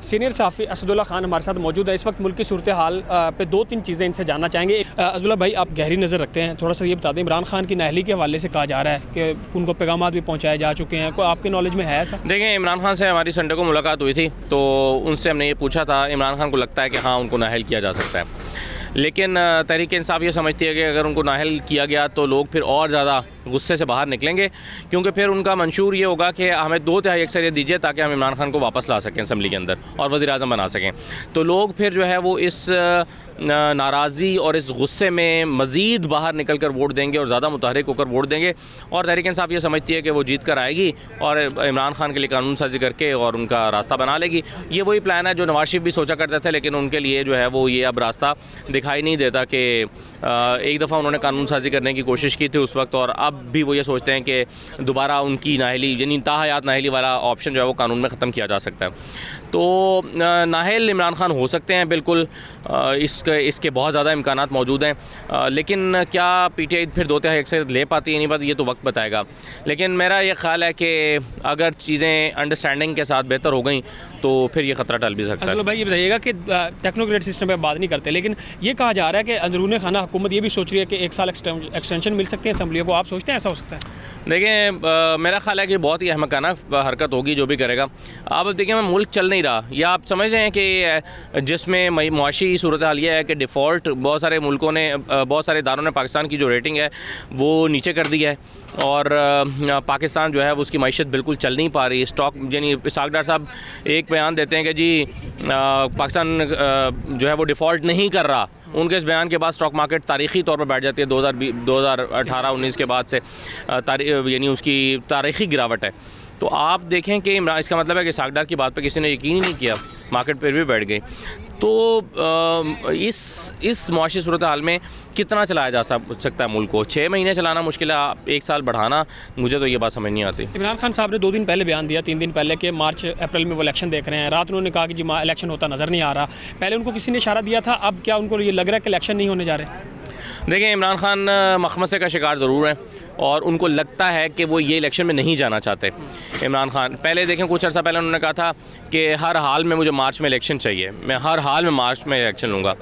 Senior सहाफ़ी असदुल्ला खान हमारे साथ मौजूद है। इस वक्त मुल्क की सूरत हाल पे दो तीन चीज़ें इनसे जानना चाहेंगे। असदुल्ला भाई, आप गहरी नज़र रखते हैं, थोड़ा सा ये बता दें, इमरान खान की नाअहली के हवाले से कहा जा रहा है कि उनको पैगाम भी पहुँचाए जा चुके हैं, कोई आपके नॉलेज में है ऐसा? देखें, इमरान खान से हमारी संडे को मुलाकात हुई थी, तो उनसे हमने ये पूछा था, इमरान खान को लगता है कि हाँ, उनको नाअहल किया जा सकता है, लेकिन तहरीक इंसाफ ये समझती है कि अगर उनको नाअहल किया गया तो लोग फिर और ज़्यादा गुस्से से बाहर निकलेंगे, क्योंकि फिर उनका मंशूर ये होगा कि हमें 2/3 अक्सरियत दीजिए ताकि हम इमरान खान को वापस ला सकें असम्बली के अंदर और वज़ीर आज़म बना सकें। तो लोग फिर जो है वो इस नाराज़ी और इस गुस्से में मज़ीद बाहर निकल कर वोट देंगे और ज़्यादा मुतहरिक होकर वोट देंगे, और तहरीक इंसाफ ये समझती है कि वो जीत कर आएगी और इमरान खान के लिए कानून साजी करके और उनका रास्ता बना लेगी। ये वही प्लान है जो नवाज शरीफ भी सोचा करते थे, लेकिन उनके लिए जो है वो ये अब रास्ता दिखाई नहीं देता कि एक दफ़ा उन्होंने कानून साजी करने की कोशिश की थी उस वक्त, और अब भी वो ये सोचते हैं कि दोबारा उनकी नाअहली यानी ताहयात नाअहली वाला ऑप्शन जो है वो कानून में ख़त्म किया जा सकता है। तो नाअहल इमरान खान हो सकते हैं बिल्कुल, इसके बहुत ज़्यादा इम्कानात मौजूद हैं, लेकिन क्या PTI फिर 2/3 अक्सरियत ले पाती है नहीं पाती, ये तो वक्त बताएगा। लेकिन मेरा ये ख्याल है कि अगर चीज़ें अंडरस्टैंडिंग के साथ बेहतर हो गई तो फिर ये ख़तरा टल भी सकता है। भाई, ये बताइएगा कि टेक्नोक्रेट सिस्टम पर बात नहीं करते, लेकिन ये कहा जा रहा है कि अंदरूनी खाना हुकूमत ये भी सोच रही है कि 1 साल एक्सटेंशन मिल सकते हैं असम्बलियों को। आप सोचते हैं ऐसा हो सकता है? देखिए, मेरा ख्याल है कि बहुत ही अहमकाना हरकत होगी जो भी करेगा। अब देखिए, मैं मुल्क चल नहीं रहा, या आप समझ रहे हैं कि जिसमें मुआशी सूरत हाल ये है कि डिफ़ॉल्ट बहुत सारे मुल्कों ने, बहुत सारे इदारों ने पाकिस्तान की जो रेटिंग है वो नीचे कर दी है, और पाकिस्तान जो है वो उसकी मईशत बिल्कुल चल नहीं पा रही। स्टॉक यानी इसहाक डार साहब एक बयान देते हैं कि जी पाकिस्तान जो है वो डिफ़ॉल्ट नहीं कर रहा, उनके इस बयान के बाद स्टॉक मार्केट तारीख़ी तौर पर बैठ जाती है। 2018-19 के बाद से यानी उसकी तारीख़ी गिरावट है। तो आप देखें कि इसका मतलब है कि इसहाक डार की बात पे किसी ने यकीन ही नहीं किया, मार्केट पर भी बैठ गई। तो इस मुआशी सूरत हाल में कितना चलाया जा सकता है मुल्क को? 6 महीने चलाना मुश्किल है, 1 साल बढ़ाना, मुझे तो ये बात समझ नहीं आती। इमरान खान साहब ने 2 दिन पहले बयान दिया, 3 दिन पहले, कि मार्च अप्रैल में वो इलेक्शन देख रहे हैं। रात उन्होंने कहा कि जी इलेक्शन होता नज़र नहीं आ रहा। पहले उनको किसी ने इशारा दिया था, अब क्या उनको ये लग रहा है कि इलेक्शन नहीं होने जा रहे? देखिए, इमरान खान मखमसे का शिकार ज़रूर है और उनको लगता है कि वो ये इलेक्शन में नहीं जाना चाहते। इमरान खान पहले देखें, कुछ अर्सा पहले उन्होंने कहा था कि हर हाल में मुझे मार्च में इलेक्शन चाहिए, मैं हर हाल में मार्च में इलेक्शन लूँगा।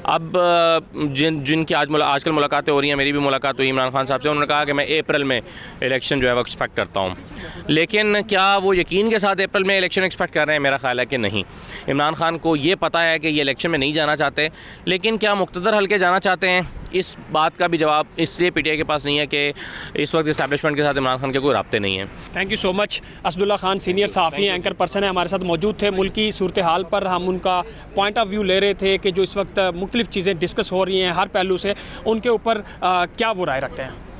अब जिनकी आजकल मुलाकातें हो रही हैं, मेरी भी मुलाकात हुई इमरान खान साहब से, उन्होंने कहा कि मैं अप्रैल में इलेक्शन जो है वो एक्सपेक्ट करता हूँ। लेकिन क्या वो यकीन के साथ अप्रैल में इलेक्शन एक्सपेक्ट कर रहे हैं? मेरा ख्याल है कि नहीं। इमरान खान को ये पता है कि ये इलेक्शन में नहीं जाना चाहते, लेकिन क्या मुक़्तदर हल्के जाना चाहते हैं? इस बात का भी जवाब इसलिए PTI के पास नहीं है कि इस वक्त इस्टेब्लिशमेंट के साथ इमरान खान के कोई राब्ते नहीं है। Thank you so much. Asadullah Khan सीनियर सहाफ़ी एंकर पर्सन है, हमारे साथ मौजूद थे। मुल्क की सूरत हाल पर हम उनका पॉइंट ऑफ व्यू ले रहे थे कि जो इस वक्त मुख्तलिफ़ चीज़ें डिस्कस हो रही हैं हर पहलू से, उनके ऊपर क्या वो राय रखते हैं।